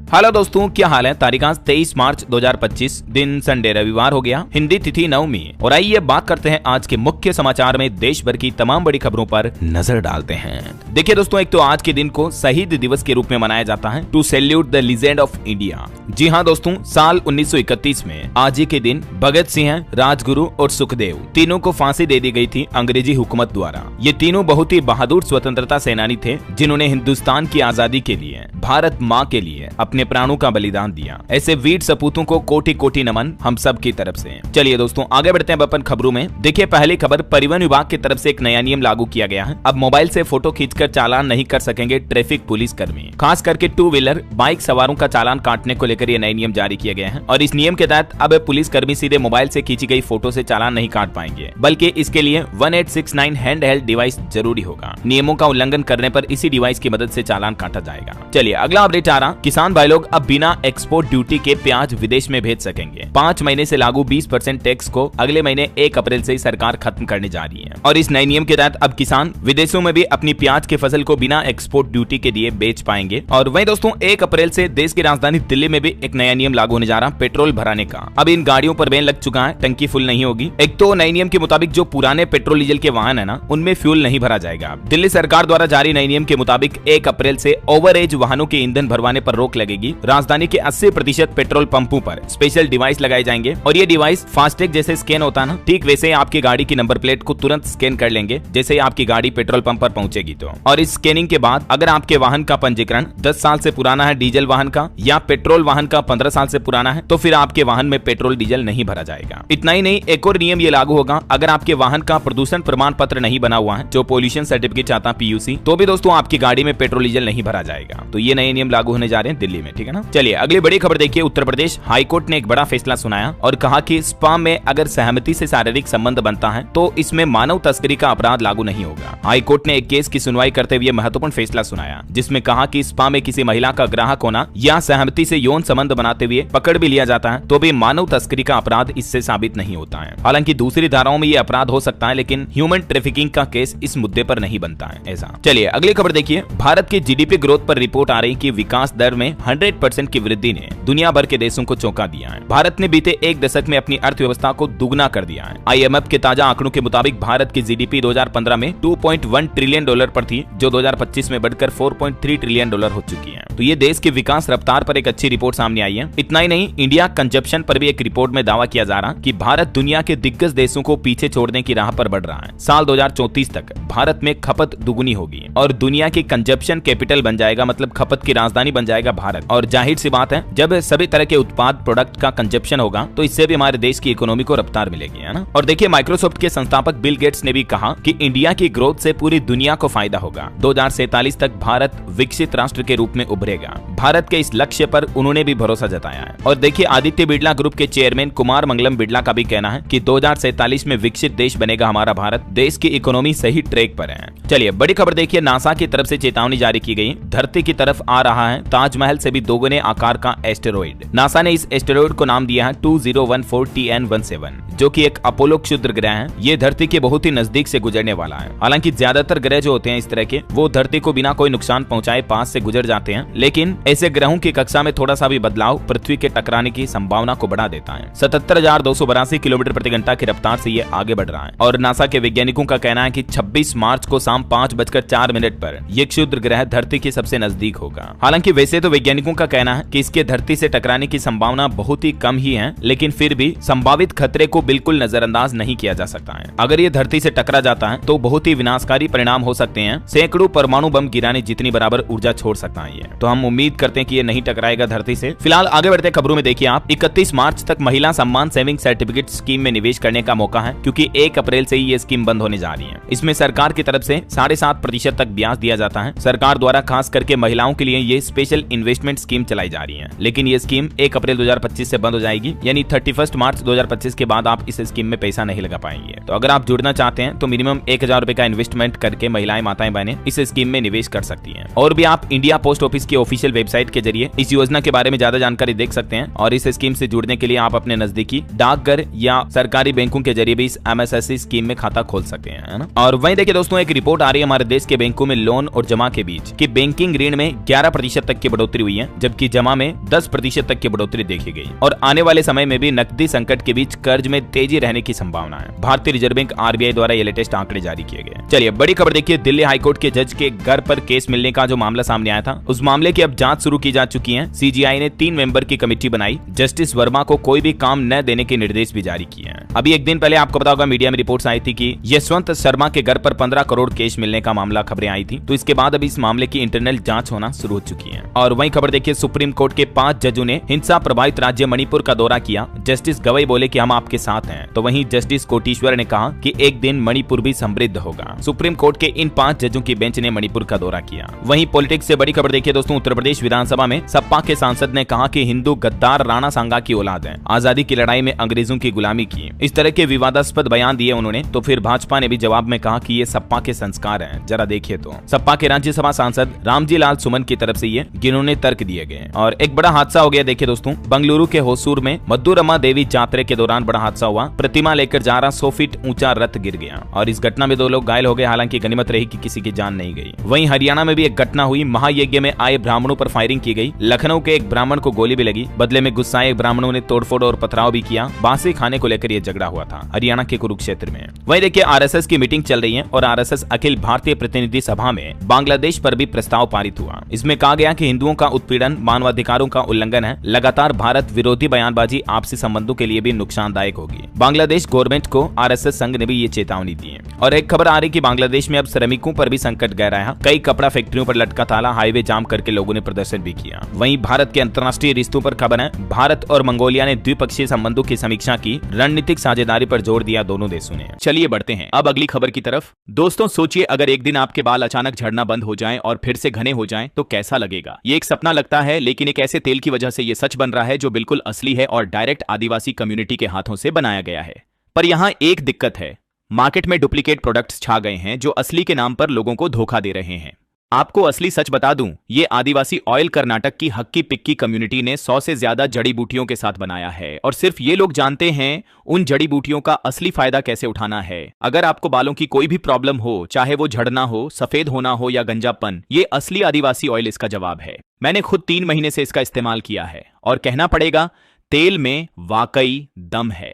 Hello दोस्तों, क्या हाल है। तारीख 23 मार्च 2025, दिन संडे रविवार हो गया, हिंदी तिथि नवमी। और आइए बात करते हैं आज के मुख्य समाचार में देश भर की तमाम बड़ी खबरों पर नजर डालते हैं। देखिए दोस्तों, एक तो आज के दिन को शहीद दिवस के रूप में मनाया जाता है, to salute the legend of India. जी हाँ दोस्तों, साल 1931 में आज ही के दिन भगत सिंह, राजगुरु और सुखदेव तीनों को फांसी दे दी गई थी अंग्रेजी हुकूमत द्वारा। ये तीनों बहुत ही बहादुर स्वतंत्रता सेनानी थे, जिन्होंने हिंदुस्तान की आजादी के लिए, भारत माँ के लिए अपने प्राणों का बलिदान दिया। ऐसे वीर सपूतों को कोटि कोटि नमन हम सब की तरफ से। चलिए दोस्तों, आगे बढ़ते हैं अपन खबरों में। देखिए, पहली खबर, परिवहन विभाग की तरफ से एक नया नियम लागू किया गया है। अब मोबाइल से फोटो खींचकर चालान नहीं कर सकेंगे ट्रैफिक पुलिस कर्मी। खास करके टू व्हीलर बाइक सवारों का चालान काटने को लेकर ये नए नियम जारी किया गया है। और इस नियम के तहत अब पुलिस कर्मी सीधे मोबाइल से खींची गई फोटो से चालान नहीं काट पाएंगे, बल्कि इसके लिए 1869 हैंड हेल्ड डिवाइस जरूरी होगा। नियमों का उल्लंघन करने पर इसी डिवाइस की मदद से चालान काटा जाएगा। चलिए अगला अपडेट आ रहा, किसान भाई लोग अब बिना एक्सपोर्ट ड्यूटी के प्याज विदेश में भेज सकेंगे। 5 महीने से लागू 20% टैक्स को अगले महीने 1 अप्रैल से ही सरकार खत्म करने जा रही है। और इस नए नियम के तहत अब किसान विदेशों में भी अपनी प्याज की फसल को बिना एक्सपोर्ट ड्यूटी के दिए बेच पाएंगे। और वहीं दोस्तों, 1 अप्रैल से देश की राजधानी दिल्ली में भी एक नया नियम लागू होने जा रहा, पेट्रोल भराने का। अब इन गाड़ियों पर बैन लग चुका है, टंकी फुल नहीं होगी। एक तो नए नियम के मुताबिक जो पुराने पेट्रोल डीजल के वाहन है ना, उनमें फ्यूल नहीं भरा जाएगा। दिल्ली सरकार द्वारा जारी नए नियम के मुताबिक 1 अप्रैल से ओवर एज वाहनों के ईंधन भरवाने पर रोक लगेगी। राजधानी के 80% पेट्रोल पंपों पर स्पेशल डिवाइस लगाए जाएंगे। और ये डिवाइस फास्टैग जैसे स्कैन होता है ना, ठीक वैसे ही आपकी गाड़ी की नंबर प्लेट को तुरंत स्कैन कर लेंगे जैसे ही आपकी गाड़ी पेट्रोल पंप पर पहुंचेगी तो। और इस स्कैनिंग के बाद अगर आपके वाहन का पंजीकरण 10 साल से पुराना है डीजल वाहन का, या पेट्रोल वाहन का 15 साल से पुराना है, तो फिर आपके वाहन में पेट्रोल डीजल नहीं भरा जाएगा। इतना ही नहीं, एक और नियम ये लागू होगा, अगर आपके वाहन का प्रदूषण प्रमाण पत्र नहीं बना हुआ है, जो पोल्यूशन सर्टिफिकेट चाहता PUC, तो भी दोस्तों आपकी गाड़ी में पेट्रोल डीजल नहीं भरा जाएगा। तो ये नए नियम लागू होने जा रहे हैं दिल्ली में, ठीक है ना। चलिए अगली बड़ी खबर देखिए, उत्तर प्रदेश हाईकोर्ट ने एक बड़ा फैसला सुनाया और कहा कि स्पा में अगर सहमति से शारीरिक संबंध बनता है तो इसमें मानव तस्करी का अपराध लागू नहीं होगा। हाईकोर्ट ने एक केस की सुनवाई करते हुए महत्वपूर्ण फैसला सुनाया, जिसमें कहा कि स्पा में किसी महिला का ग्राहक होना या सहमति से यौन संबंध बनाते हुए पकड़ भी लिया जाता है तो भी मानव तस्करी का अपराध इससे साबित नहीं होता है। हालांकि दूसरी धाराओं में ये अपराध हो सकता है, लेकिन ह्यूमन ट्रैफिकिंग का केस इस मुद्दे पर नहीं बनता है ऐसा। चलिए अगली खबर देखिए, भारत की GDP ग्रोथ पर रिपोर्ट आ रही कि विकास दर में 100% की वृद्धि ने दुनिया भर के देशों को चौंका दिया है। भारत ने बीते एक दशक में अपनी अर्थव्यवस्था को दुगना कर दिया है। IMF के ताजा आंकड़ों के मुताबिक भारत की GDP 2015 में $2.1 ट्रिलियन पर थी, जो 2025 में बढ़कर $4.3 ट्रिलियन हो चुकी है। तो ये देश की विकास रफ्तार पर एक अच्छी रिपोर्ट सामने आई है। इतना ही नहीं, इंडिया कंजप्शन पर भी एक रिपोर्ट में दावा किया जा रहा कि भारत दुनिया के दिग्गज देशों को पीछे छोड़ने की राह पर बढ़ रहा है। साल 2034 तक भारत में खपत दुगुनी होगी और दुनिया की कंजप्शन कैपिटल बन जाएगा, मतलब खपत की राजधानी बन जाएगा भारत। और जाहिर सी बात है, जब सभी तरह के उत्पाद प्रोडक्ट का कंजप्शन होगा तो इससे भी हमारे देश की इकोनॉमी को रफ्तार मिलेगी, है ना। और देखिए, माइक्रोसॉफ्ट के संस्थापक बिल गेट्स ने भी कहा कि इंडिया की ग्रोथ से पूरी दुनिया को फायदा होगा। 2047 तक भारत विकसित राष्ट्र के रूप में उभरेगा। भारत के इस लक्ष्य पर उन्होंने भी भरोसा जताया है। और देखिए, आदित्य बिड़ला ग्रुप के चेयरमैन कुमार मंगलम बिड़ला का भी कहना है कि 2047 में विकसित देश बनेगा हमारा भारत। देश की इकोनॉमी सही ट्रैक पर है। चलिए बड़ी खबर देखिए, नासा की तरफ से चेतावनी जारी की गई, धरती की तरफ आ रहा है ताजमहल से भी दोगुने आकार का एस्टेरॉइड। नासा ने इस एस्टेरॉइड को नाम दिया है 2014 TN17, जो कि एक अपोलो क्षुद्र ग्रह है। ये धरती के बहुत ही नजदीक से गुजरने वाला है। हालांकि ज्यादातर ग्रह जो होते हैं इस तरह के, वो धरती को बिना कोई नुकसान पहुंचाए पास से गुजर जाते हैं, लेकिन ऐसे ग्रहों की कक्षा में थोड़ा सा भी बदलाव पृथ्वी के टकराने की संभावना को बढ़ा देता है। 77,282 किलोमीटर प्रति घंटा की रफ्तार से ये आगे बढ़ रहा है। और नासा के वैज्ञानिकों का कहना है कि 26 मार्च को शाम 5:04 पर यह क्षुद्र ग्रह धरती के सबसे नजदीक होगा। हालांकि वैसे तो वैज्ञानिकों का कहना है कि इसके धरती से टकराने की संभावना बहुत ही कम ही है, लेकिन फिर भी संभावित खतरे को बिल्कुल नजरअंदाज नहीं किया जा सकता है। अगर ये धरती से टकरा जाता है तो बहुत ही विनाशकारी परिणाम हो सकते हैं। सैकड़ों परमाणु बम गिराने जितनी बराबर ऊर्जा छोड़ सकता है ये। तो हम उम्मीद करते हैं कि ये नहीं टकराएगा धरती से। फिलहाल आगे बढ़ते खबरों में देखिए आप, 31 मार्च तक महिला सम्मान सेविंग सर्टिफिकेट स्कीम में निवेश करने का मौका है, क्योंकि 1 अप्रैल से ही ये स्कीम बंद होने जा रही है। इसमें सरकार की तरफ से 7.5% तक ब्याज दिया जाता है। सरकार द्वारा खास करके महिलाओं के लिए ये स्पेशल इन्वेस्टमेंट स्कीम चलाई जा रही है, लेकिन ये स्कीम 1 अप्रैल 2025 से बंद हो जाएगी, यानी 31 मार्च 2025 के बाद आप इस स्कीम में पैसा नहीं लगा पाएंगे। तो अगर आप जुड़ना चाहते हैं तो मिनिमम 1000 रुपए का इन्वेस्टमेंट करके महिलाएं, माताएं, बहनें इस स्कीम में निवेश कर सकती हैं। और भी आप इंडिया पोस्ट ऑफिस की ऑफिशियल वेबसाइट के जरिए इस योजना के बारे में ज्यादा जानकारी देख सकते हैं। और इस स्कीम से जुड़ने के लिए आप अपने नजदीकी डाकघर या सरकारी बैंकों के जरिए भी इस MSSE स्कीम में खाता खोल सकते हैं, है ना। और वहीं देखिए दोस्तों, एक रिपोर्ट आ रही है हमारे देश के बैंकों में लोन और जमा के बीच कि बैंकिंग ऋण में 11% तक की बढ़ोतरी हुई है। है, जबकि जमा में 10% तक की बढ़ोतरी देखी गई और आने वाले समय में भी नकदी संकट के बीच कर्ज में तेजी रहने की संभावना है। भारतीय रिजर्व बैंक आरबीआई द्वारा ये लेटेस्ट आंकड़े जारी किए गए। चलिए बड़ी खबर देखिए, दिल्ली हाईकोर्ट के जज के घर पर केस मिलने का जो मामला सामने आया था, उस मामले की अब जांच शुरू की जा चुकी है। सीजीआई ने 3 मेंबर की कमेटी बनाई, जस्टिस वर्मा को कोई भी काम न देने के निर्देश भी जारी किए हैं। अभी एक दिन पहले आपको पता होगा मीडिया में रिपोर्ट्स आई थी कि यशवंत शर्मा के घर पर 15 करोड़ कैश मिलने का मामला खबरें आई थी, तो इसके बाद अभी इस मामले की इंटरनल जांच होना शुरू हो चुकी है। और वहीं खबर देखिए, सुप्रीम कोर्ट के 5 जजों ने हिंसा प्रभावित राज्य मणिपुर का दौरा किया। जस्टिस गवई बोले कि हम आपके साथ हैं, तो वहीं जस्टिस कोटेश्वर ने कहा कि एक दिन मणिपुर भी समृद्ध होगा। सुप्रीम कोर्ट के इन 5 जजों की बेंच ने मणिपुर का दौरा किया। वहीं पॉलिटिक्स से बड़ी खबर देखिए दोस्तों, उत्तर प्रदेश विधानसभा में सपा के सांसद ने कहा कि हिंदू गद्दार राणा सांगा की औलाद है, आजादी की लड़ाई में अंग्रेजों की गुलामी की। इस तरह के विवादास्पद बयान दिए उन्होंने। तो फिर भाजपा ने भी जवाब में कहा कि ये सपा के संस्कार हैं। जरा देखिए तो सपा के राज्यसभा सांसद रामजी लाल सुमन की तरफ से ये जिन्होंने तर्क दिए गए। और एक बड़ा हादसा हो गया देखिए दोस्तों, बंगलुरु के होसूर में मद्दुरमा देवी यात्रा के दौरान बड़ा हादसा हुआ। प्रतिमा लेकर जा रहा 100 फीट ऊंचा रथ गिर गया और इस घटना में 2 लोग घायल हो गए। हालांकि गनीमत रही कि किसी की जान नहीं गई। वहीं हरियाणा में भी एक घटना हुई, महायज्ञ में आए ब्राह्मणों पर फायरिंग की गई। लखनऊ के एक ब्राह्मण को गोली भी लगी। बदले में गुस्साए ब्राह्मणों ने तोड़फोड़ और पथराव भी किया। बासी खाने को लेकर यह झगड़ा हुआ था हरियाणा के कुरुक्षेत्र में। वहीं देखिए, आरएसएस की मीटिंग चल रही है और आरएसएस अखिल भारतीय प्रतिनिधि सभा में बांग्लादेश पर भी प्रस्ताव पारित हुआ। इसमें कहा गया कि हिंदुओं का उत्पीड़न मानवाधिकारों का उल्लंघन है। लगातार भारत विरोधी बयानबाजी आपसी संबंधों के लिए भी नुकसानदायक होगी। बांग्लादेश गवर्नमेंट को आरएसएस संघ ने भी ये चेतावनी दी है। और एक खबर आ रही कि बांग्लादेश में अब श्रमिकों पर भी संकट गहरा है। कई कपड़ा फैक्ट्रियों पर लटका ताला, हाईवे जाम करके लोगों ने प्रदर्शन भी किया। वहीं भारत के अंतर्राष्ट्रीय रिश्तों पर खबर है, भारत और मंगोलिया ने द्विपक्षीय संबंधों की समीक्षा की। रणनीतिक साझेदारी पर जोर दिया दोनों देशों ने। चलिए बढ़ते हैं अब अगली खबर की तरफ। दोस्तों सोचिए, अगर एक दिन आपके बाल अचानक झड़ना बंद हो जाएं और फिर से घने हो जाएं तो कैसा लगेगा। ये एक सपना लगता है, लेकिन एक ऐसे तेल की वजह से ये सच बन रहा है जो बिल्कुल असली है और डायरेक्ट आदिवासी कम्युनिटी के हाथों से बनाया गया है। पर यहाँ एक दिक्कत है, मार्केट में डुप्लीकेट प्रोडक्ट्स छा गए हैं जो असली के नाम पर लोगों को धोखा दे रहे हैं। आपको असली सच बता दूं, ये आदिवासी ऑयल कर्नाटक की हक्की पिक्की कम्युनिटी ने 100 से ज्यादा जड़ी बूटियों के साथ बनाया है और सिर्फ ये लोग जानते हैं उन जड़ी बूटियों का असली फायदा कैसे उठाना है। अगर आपको बालों की कोई भी प्रॉब्लम हो, चाहे वो झड़ना हो, सफेद होना हो या गंजापन, ये असली आदिवासी ऑयल इसका जवाब है। मैंने खुद 3 महीने से इसका इस्तेमाल किया है और कहना पड़ेगा तेल में वाकई दम है।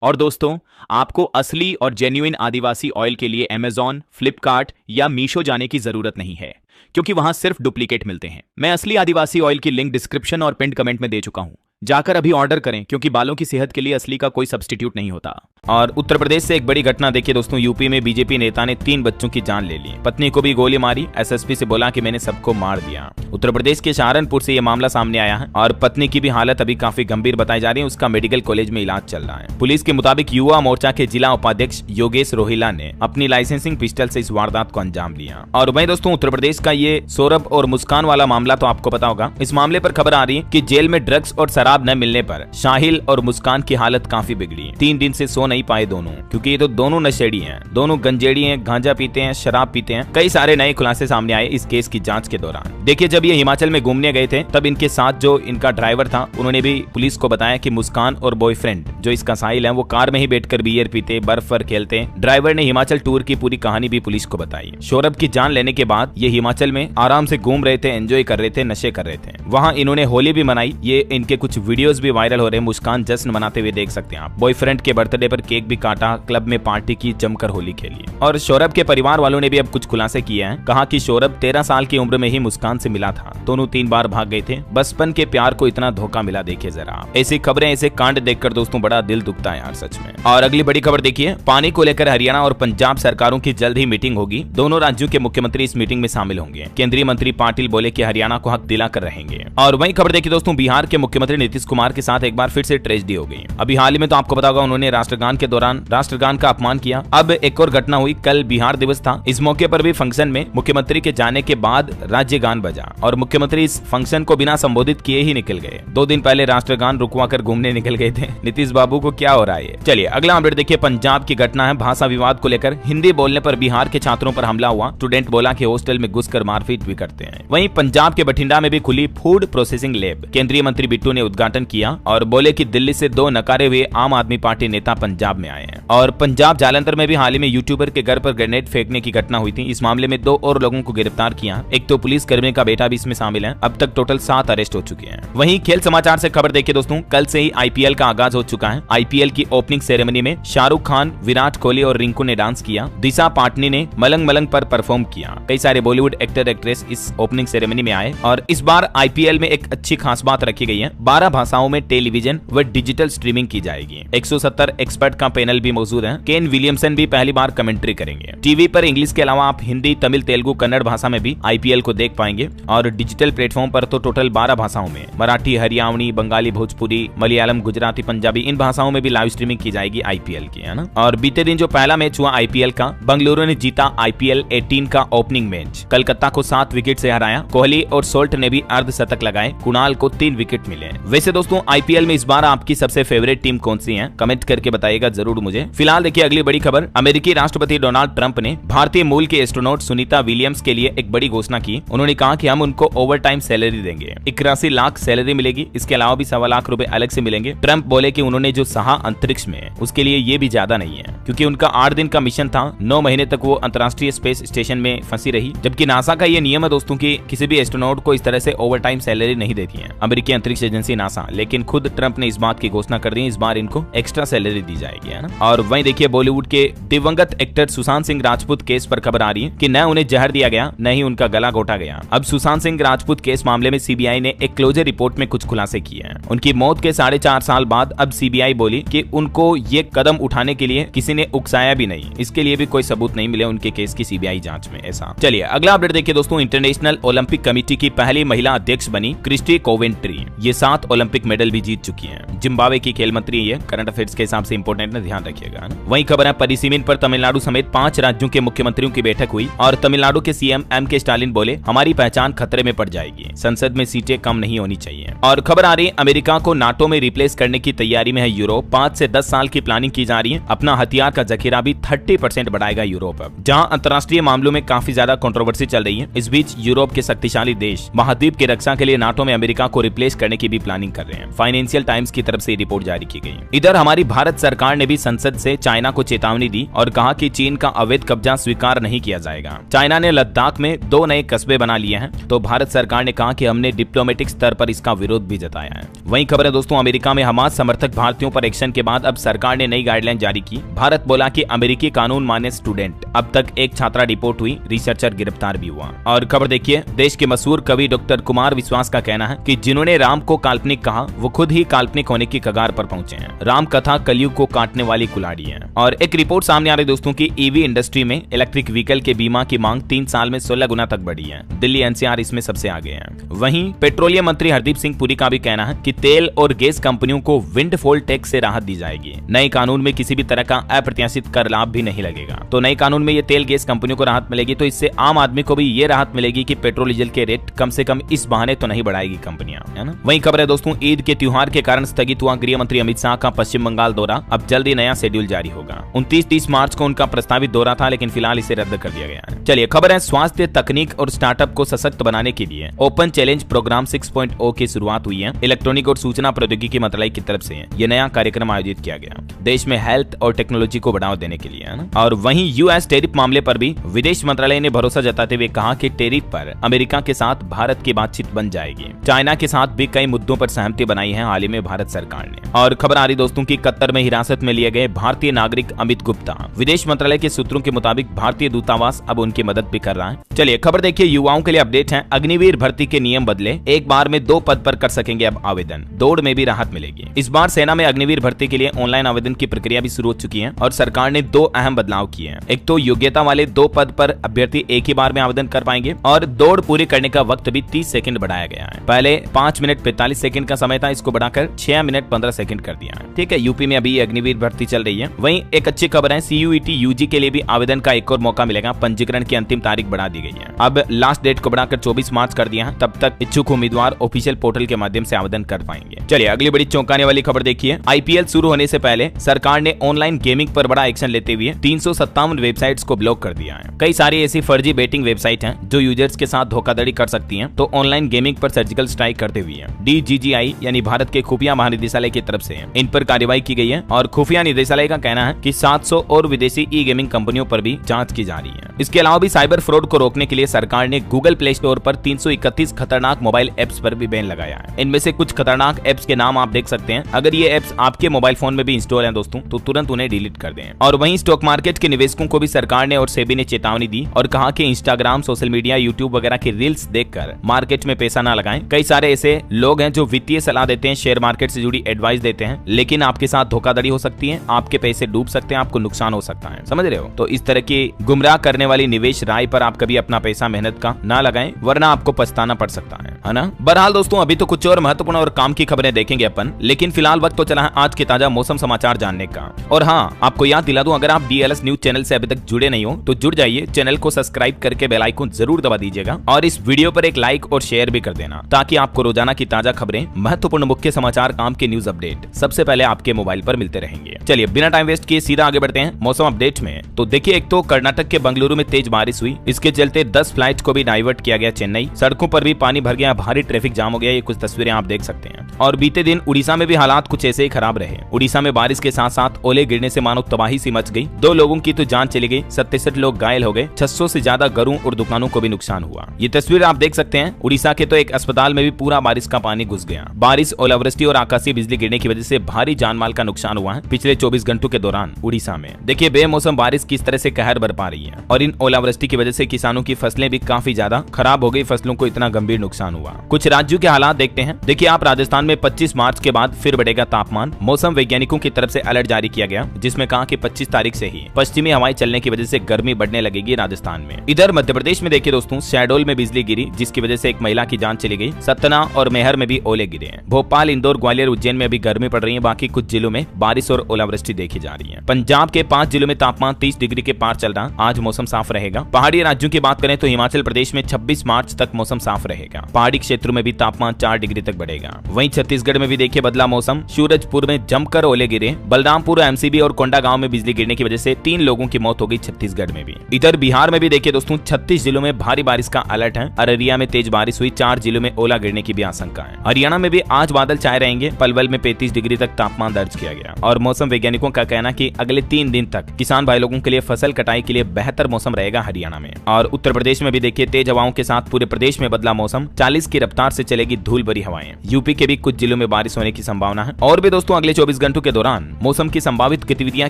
और दोस्तों, आपको असली और जेन्युइन आदिवासी ऑयल के लिए अमेज़न, फ्लिपकार्ट या मीशो जाने की जरूरत नहीं है, क्योंकि वहां सिर्फ डुप्लीकेट मिलते हैं। मैं असली आदिवासी ऑयल की लिंक डिस्क्रिप्शन और पिन कमेंट में दे चुका हूं, जाकर अभी ऑर्डर करें, क्योंकि बालों की सेहत के लिए असली का कोई सब्स्टिट्यूट नहीं होता। और उत्तर प्रदेश से एक बड़ी घटना देखिए दोस्तों, यूपी में बीजेपी नेता ने 3 बच्चों की जान ले ली, पत्नी को भी गोली मारी। एसएसपी से बोला कि मैंने सबको मार दिया। उत्तर प्रदेश के सहारनपुर से यह मामला सामने आया है और पत्नी की भी हालत अभी काफी गंभीर बताई जा रही है। उसका मेडिकल कॉलेज में इलाज चल रहा है। पुलिस के मुताबिक युवा मोर्चा के जिला उपाध्यक्ष योगेश रोहिला ने अपनी लाइसेंसिंग पिस्टल से इस वारदात को अंजाम दिया। और वहीं दोस्तों, उत्तर प्रदेश का ये सौरभ और मुस्कान वाला मामला तो आपको पता होगा। इस मामले पर खबर आ रही है कि जेल में ड्रग्स और शराब न मिलने पर शाहिल और मुस्कान की हालत काफी बिगड़ी। 3 दिन से सो नहीं पाए दोनों, क्योंकि ये तो दोनों नशेड़ी हैं, दोनों गंजेड़ी हैं, गांजा पीते हैं, शराब पीते हैं। कई सारे नए खुलासे सामने आए इस केस की जांच के दौरान। देखिए, जब ये हिमाचल में घूमने गए थे तब इनके साथ जो इनका ड्राइवर था, उन्होंने भी पुलिस को बताया कि मुस्कान और बॉयफ्रेंड जो इसका साहिल है वो कार में ही बैठकर बियर पीते, बर्फ पर खेलते। ड्राइवर ने हिमाचल टूर की पूरी कहानी भी पुलिस को बताई। सौरभ की जान लेने के बाद ये हिमाचल में आराम से घूम रहे थे, एंजॉय कर रहे थे, नशे कर रहे थे। वहाँ इन्होंने होली भी मनाई। ये इनके कुछ वीडियोस भी वायरल हो रहे हैं, मुस्कान जश्न मनाते हुए देख सकते हैं आप। बॉयफ्रेंड के बर्थडे पर केक भी काटा, क्लब में पार्टी की, जमकर होली खेली। और सौरभ के परिवार वालों ने भी अब कुछ खुलासे किए हैं। कहा कि सौरभ 13 साल की उम्र में ही मुस्कान से मिला था। दोनों 3 बार भाग गए थे। बचपन के प्यार को इतना धोखा मिला, देखिए जरा। ऐसी खबरें, ऐसे कांड देखकर दोस्तों बड़ा दिल दुखता है यार, सच में। और अगली बड़ी खबर देखिए, पानी को लेकर हरियाणा और पंजाब सरकारों की जल्द ही मीटिंग होगी। दोनों राज्यों के मुख्यमंत्री इस मीटिंग में शामिल होंगे। केंद्रीय मंत्री पाटिल बोले कि हरियाणा को हक दिलाकर रहेंगे। और वहीं खबर देखिए दोस्तों, बिहार के मुख्यमंत्री नीतीश कुमार के साथ एक बार फिर से ट्रेजेडी हो गई। अभी हाल ही में तो आपको पता होगा, उन्होंने राष्ट्रगान के दौरान राष्ट्रगान का अपमान किया। अब एक और घटना हुई, कल बिहार दिवस था। इस मौके पर भी फंक्शन में मुख्यमंत्री के जाने के बाद राज्य गान बजा और मुख्यमंत्री इस फंक्शन को बिना संबोधित किए ही निकल गए। 2 दिन पहले राष्ट्रगान रुकवा कर घूमने निकल गए थे। नीतीश बाबू को क्या हो रहा है। चलिए अगला अपडेट देखिए, पंजाब की घटना है। भाषा विवाद को लेकर हिंदी बोलने पर बिहार के छात्रों पर हमला हुआ। स्टूडेंट बोला कि हॉस्टल में घुसकर मारपीट भी करते हैं। वहीं पंजाब के बठिंडा में भी खुली फूड प्रोसेसिंग लैब। केंद्रीय मंत्री बिट्टू ने उद्घाटन किया और बोले कि दिल्ली से 2 नकारे हुए आम आदमी पार्टी नेता पंजाब पंजाब में आए हैं। और पंजाब जालंधर में भी हाल ही में यूट्यूबर के घर पर ग्रेनेड फेंकने की घटना हुई थी। इस मामले में 2 और लोगों को गिरफ्तार किया। एक तो पुलिस कर्मी का बेटा भी इसमें शामिल है। अब तक टोटल 7 अरेस्ट हो चुके हैं। वहीं खेल समाचार से खबर देखिए दोस्तों, कल से ही आईपीएल का आगाज हो चुका है। आईपीएल की ओपनिंग सेरेमनी में शाहरुख खान, विराट कोहली और रिंकू ने डांस किया। दिशा पाटनी ने मलंग मलंग पर परफॉर्म किया। कई सारे बॉलीवुड एक्टर एक्ट्रेस इस ओपनिंग सेरेमनी में आए। और इस बार आईपीएल में एक अच्छी खास बात रखी गई है, 12 भाषाओं में टेलीविजन व डिजिटल स्ट्रीमिंग की जाएगी। 170 एक्सपर्ट का पैनल भी मौजूद है। केन विलियमसन भी पहली बार कमेंट्री करेंगे। टीवी पर इंग्लिश के अलावा आप हिंदी, तमिल, तेलुगु, कन्नड़ भाषा में भी आईपीएल को देख पाएंगे। और डिजिटल प्लेटफॉर्म पर तो टोटल 12 भाषाओं में मराठी, हरियाणवी, बंगाली, भोजपुरी, मलयालम, गुजराती, पंजाबी, इन भाषाओं में भी लाइव स्ट्रीमिंग की जाएगी आईपीएल की, है ना। और बीते दिन जो पहला मैच हुआ आईपीएल का, बंगलुरु ने जीता आईपीएल 18 का ओपनिंग मैच। कलकत्ता को 7 विकेट से हराया। कोहली और सोल्ट ने भी अर्धशतक लगाए। कुणाल को 3 विकेट मिले। वैसे दोस्तों आईपीएल में इस बार आपकी सबसे फेवरेट टीम कौन सी है, कमेंट करके बताइएगा जरूर मुझे। फिलहाल देखिए अगली बड़ी खबर, अमेरिकी राष्ट्रपति डोनाल्ड ट्रंप ने भारतीय मूल के एस्ट्रोनॉट सुनीता विलियम्स के लिए एक बड़ी घोषणा की। उन्होंने कहा कि हम उनको ओवर टाइम सैलरी देंगे, 81 लाख सैलरी मिलेगी। इसके अलावा भी 1.25 लाख रुपए अलग से मिलेंगे। ट्रंप बोले कि उन्होंने जो सहा अंतरिक्ष में, उसके लिए ये भी ज्यादा नहीं है, क्योंकि उनका 8 दिन का मिशन था। 9 महीने तक वो अंतर्राष्ट्रीय स्पेस स्टेशन में फंसी रही। जबकि नासा का ये नियम है दोस्तों कि किसी भी एस्ट्रोनॉट को इस तरह से ओवर टाइम सैलरी नहीं देती है अमेरिकी अंतरिक्ष एजेंसी नासा। लेकिन खुद ट्रंप ने इस बात की घोषणा कर दी, इस बार इनको एक्स्ट्रा सैलरी दी जाएगी, है ना। और वहीं देखिए बॉलीवुड के दिवंगत एक्टर सुशांत सिंह राजपूत केस पर खबर आ रही है कि न उन्हें जहर दिया गया, न ही उनका गला घोटा गया। अब सुशांत सिंह राजपूत केस मामले में सीबीआई ने एक क्लोजर रिपोर्ट में कुछ खुलासे किए हैं। उनकी मौत के 4.5 साल बाद अब सीबीआई बोली कि उनको ये कदम उठाने के लिए किसी ने उकसाया भी नहीं, इसके लिए भी कोई सबूत नहीं मिले उनके केस की सीबीआई जांच में। ऐसा चलिए अगला अपडेट देखिए दोस्तों, इंटरनेशनल ओलंपिक कमेटी की पहली महिला अध्यक्ष बनी क्रिस्टी कोवेंट्री। ये 7 ओलंपिक मेडल भी जीत चुकी हैं। जिम्बाब्वे की खेल मंत्री, ये करंट अफेयर्स के हिसाब से इंपोर्टेंट है, ध्यान रखिएगा। वहीं खबर है परिसीमन पर तमिलनाडु समेत 5 राज्यों के मुख्यमंत्रियों की बैठक हुई और तमिलनाडु के सीएम एम.के. स्टालिन बोले हमारी पहचान खतरे में पड़ जाएगी, संसद में सीटें कम नहीं होनी चाहिए। और खबर आ रही है अमेरिका को नाटो में रिप्लेस करने की तैयारी में है यूरोप। 5 से 10 साल की प्लानिंग की जा रही है। अपना हथियार का जखीरा भी 30% बढ़ाएगा यूरोप। अब जहां अंतर्राष्ट्रीय मामलों में काफी ज्यादा कंट्रोवर्सी चल रही है, इस बीच यूरोप के शक्तिशाली देश महाद्वीप की रक्षा के लिए नाटो में अमेरिका को रिप्लेस करने की भी प्लानिंग कर रहे हैं। फाइनेंशियल टाइम्स की तरफ से रिपोर्ट जारी की गई। इधर हमारी भारत सरकार ने भी संसद से चाइना को चेतावनी दी और कहा कि चीन का अवैध कब्जा स्वीकार नहीं किया जाएगा। चाइना ने लद्दाख में 2 नए कस्बे बना लिए हैं, तो भारत सरकार ने कहा कि हमने डिप्लोमेटिक स्तर पर इसका विरोध भी जताया है। वहीं खबर है दोस्तों, अमेरिका में हमास समर्थक भारतीयों पर एक्शन के बाद अब सरकार ने नई गाइडलाइन जारी की। भारत बोला कि अमेरिकी कानून मान्य स्टूडेंट, अब तक एक छात्रा डिपोर्ट हुई, रिसर्चर गिरफ्तार भी हुआ। और खबर देखिए, देश के मशहूर कवि डॉक्टर कुमार विश्वास का कहना है कि जिन्होंने राम को काल्पनिक कहा वो खुद ही काल्पनिक होने की कगार पर पहुंचे हैं। राम कथा कलयुग को काटने वाली कुलाड़ी है। और एक रिपोर्ट सामने आ रही दोस्तों की ईवी इंडस्ट्री में इलेक्ट्रिक व्हीकल के बीमा की मांग 3 साल में 16 गुना तक बढ़ी है। दिल्ली एनसीआर इसमें सबसे आगे है। वहीं पेट्रोलियम मंत्री हरदीप सिंह पुरी का भी कहना है कि तेल और गैस कंपनियों को विंडफॉल टैक्स से राहत दी जाएगी। नए कानून में किसी भी तरह का अप्रत्याशित कर लाभ भी नहीं लगेगा। तो नए कानून में ये तेल गैस कंपनियों को राहत मिलेगी, तो इससे आम आदमी को भी ये राहत मिलेगी कि पेट्रोल डीजल के रेट कम से कम इस बहाने तो नहीं बढ़ाएगी कंपनियां, है ना। वहीं खबर है दोस्तों, ईद के त्योहार के कारण स्थगित हुआ गृह मंत्री अमित शाह का पश्चिम बंगाल दौरा। अब जल्दी नया शेड्यूल जारी होगा। 29-30 मार्च को उनका प्रस्तावित दौरा था, लेकिन फिलहाल इसे रद्द कर दिया गया है। चलिए खबर है, स्वास्थ्य तकनीक और स्टार्टअप को सशक्त बनाने के लिए ओपन चैलेंज प्रोग्राम 6.0 की शुरुआत हुई है। इलेक्ट्रॉनिक और सूचना प्रौद्योगिकी मंत्रालय की तरफ से ये नया कार्यक्रम आयोजित किया गया देश में हेल्थ और टेक्नोलॉजी को बढ़ावा देने के लिए, है ना। और वहीं यूएस टेरिफ मामले पर भी विदेश मंत्रालय ने भरोसा जताते हुए कहा कि टेरिफ पर अमेरिका के साथ भारत की बातचीत बन जाएगी। चाइना के साथ भी कई मुद्दों पर सहमति बनाई है हाल ही में भारत सरकार ने। और खबर आ रही दोस्तों की कतर में हिरासत में लिए गए भारतीय नागरिक अमित गुप्ता, विदेश मंत्रालय के सूत्रों के मुताबिक भारतीय दूतावास अब उनकी मदद भी कर रहा है। चलिए खबर देखिए, युवाओं के लिए अपडेट है। अग्निवीर भर्ती के नियम बदले, एक बार में 2 पद पर कर सकेंगे अब आवेदन। दौड़ में भी राहत मिलेगी। इस बार सेना में अग्निवीर भर्ती के लिए ऑनलाइन आवेदन की प्रक्रिया भी शुरू हो चुकी है और सरकार ने 2 अहम बदलाव किए हैं। एक तो योग्यता वाले 2 पद पर अभ्यर्थी एक ही बार में आवेदन कर पाएंगे और दौड़ पूरी करने का वक्त भी 30 सेकंड बढ़ाया गया है। पहले 5 मिनट 45 सेकंड का समय था, इसको बढ़ाकर 6 मिनट 15 सेकंड कर दिया है। ठीक है, यूपी में अभी अग्निवीर भर्ती चल रही है। वहीं एक अच्छी खबर है, CUET UG के लिए भी आवेदन का एक और मौका मिलेगा। पंजीकरण की अंतिम तारीख बढ़ा दी गई है। अब लास्ट डेट को बढ़ाकर 24 मार्च कर दिया है। तब तक इच्छुक उम्मीदवार ऑफिशियल पोर्टल के माध्यम से आवेदन कर पाएंगे। चलिए अगली बड़ी चौंकाने वाली खबर देखिए, IPL शुरू होने से पहले सरकार ने ऑनलाइन गेमिंग गेमिंग पर बड़ा एक्शन लेते हुए 357 वेबसाइट्स को ब्लॉक कर दिया है। कई सारी ऐसी फर्जी बेटिंग वेबसाइट हैं जो यूजर्स के साथ धोखाधड़ी कर सकती हैं, तो ऑनलाइन गेमिंग पर सर्जिकल स्ट्राइक करते हुए DGGI यानी भारत के खुफिया महानिदेशालय की तरफ से इन पर कार्रवाई की गई है और खुफिया निदेशालय का कहना है कि 700 और विदेशी ई गेमिंग कंपनियों पर भी जांच की जा रही है। इसके अलावा भी साइबर फ्रॉड को रोकने के लिए सरकार ने गूगल प्ले स्टोर पर 331 खतरनाक मोबाइल एप्स पर भी बैन लगाया है। इनमें से कुछ खतरनाक एप्स के नाम आप देख सकते हैं। अगर ये एप्स आपके मोबाइल फोन में भी इंस्टॉल हैं दोस्तों, तो तुरंत उन्हें डिलीट कर दें। और वहीं स्टॉक मार्केट के निवेशकों को भी सरकार ने और सेबी ने चेतावनी दी और कहा कि इंस्टाग्राम, सोशल मीडिया, यूट्यूब वगैरह की रील्स देखकर मार्केट में पैसा न लगाएं। कई सारे ऐसे लोग हैं जो वित्तीय सलाह देते हैं, शेयर मार्केट से जुड़ी एडवाइस देते हैं, लेकिन आपके साथ धोखाधड़ी हो सकती है, आपके पैसे डूब सकते हैं, आपको नुकसान हो सकता है। समझ रहे हो? तो इस तरह की गुमराह करने वाली निवेश राय पर आप कभी अपना पैसा मेहनत का ना लगाएं, वरना आपको पछताना पड़ सकता है ना। बहरहाल दोस्तों, अभी तो कुछ और महत्वपूर्ण और काम की खबरें देखेंगे अपन, लेकिन फिलहाल वक्त तो चला है आज के ताजा मौसम समाचार जानने का। और हाँ, आपको याद दिला दूं, अगर आप DLS न्यूज चैनल से अभी तक जुड़े नहीं हो तो जुड़ जाइए, चैनल को सब्सक्राइब करके बेल आइकन जरूर दबा दीजिएगा और इस वीडियो पर एक लाइक और शेयर भी कर देना, ताकि आपको रोजाना की ताजा खबरें, महत्वपूर्ण मुख्य समाचार, काम के न्यूज अपडेट सबसे पहले आपके मोबाइल पर मिलते रहेंगे। चलिए बिना टाइम वेस्ट किए सीधा आगे बढ़ते हैं मौसम अपडेट में। तो देखिए, एक तो कर्नाटक के बंगलुरु में तेज बारिश हुई, इसके चलते 10 फ्लाइट को भी डाइवर्ट किया गया चेन्नई। सड़कों पर भी पानी भर गया, भारी ट्रैफिक जाम हो गया, ये कुछ तस्वीरें आप देख सकते हैं। और बीते दिन उड़ीसा में भी हालात कुछ ऐसे ही खराब रहे। उड़ीसा में बारिश के साथ साथ ओले गिरने से मानो तबाही सी मच गई। 2 लोगों की तो जान चली गई, 67 लोग घायल हो गए, 600 से ज्यादा घरों और दुकानों को भी नुकसान हुआ। ये तस्वीर आप देख सकते हैं। उड़ीसा के तो एक अस्पताल में भी पूरा बारिश का पानी घुस गया। बारिश, ओलावृष्टि और आकाशीय बिजली गिरने की वजह से भारी जानमाल का नुकसान हुआ है पिछले 24 घंटों के दौरान उड़ीसा में। देखिए बेमौसम बारिश किस तरह से कहर बरपा रही है और इन ओलावृष्टि की वजह से किसानों की फसलें भी काफी ज्यादा खराब हो गई, फसलों को इतना गंभीर नुकसान हुआ। कुछ राज्यों के हालात देखते हैं। देखिए आप, राजस्थान में 25 मार्च के बाद फिर बढ़ेगा तापमान। मौसम वैज्ञानिकों की तरफ से अलर्ट जारी किया गया, जिसमें कहा कि 25 तारीख से ही पश्चिमी हवाएं चलने की वजह से गर्मी बढ़ने लगेगी राजस्थान में। इधर मध्य प्रदेश में देखिए दोस्तों, शहडोल में बिजली गिरी, जिसकी वजह से एक महिला की जान चली गई। सतना और मेहर में भी ओले गिरे हैं। भोपाल, इंदौर, ग्वालियर, उज्जैन में अभी गर्मी पड़ रही है। बाकी कुछ जिलों में बारिश और ओलावृष्टि देखी जा रही है। पंजाब के 5 जिलों में तापमान 30 डिग्री के पार चल रहा। आज मौसम साफ रहेगा। पहाड़ी राज्यों की बात करें तो हिमाचल प्रदेश में 26 मार्च तक मौसम साफ रहेगा। पहाड़ी क्षेत्रों में भी तापमान 4 डिग्री तक बढ़ेगा। वहीं छत्तीसगढ़ में भी देखिए बदला मौसम। सूरजपुर में जमकर ओले गिरे। बलरामपुर, MCB और कोंडागांव में बिजली गिरने की वजह से 3 लोगों की मौत हो गई छत्तीसगढ़ में भी। इधर बिहार में भी देखिए दोस्तों, 36 जिलों में भारी बारिश का अलर्ट है। अररिया में तेज बारिश हुई, 4 जिलों में ओला गिरने की भी आशंका है। हरियाणा में भी आज बादल छाए रहेंगे। पलवल में 35 डिग्री तक तापमान दर्ज किया गया। और मौसम वैज्ञानिकों का कहना कि अगले 3 दिन तक किसान भाई लोगों के लिए फसल कटाई के लिए बेहतर मौसम रहेगा हरियाणा में। और उत्तर प्रदेश में भी देखिए तेज हवाओं के साथ पूरे प्रदेश में बदला मौसम। 40 की रफ्तार से चलेगी धूल भरी हवाएं। यूपी के भी कुछ जिलों में बारिश होने की संभावना है। और भी दोस्तों, अगले 24 घंटों के दौरान मौसम की संभावित गतिविधियां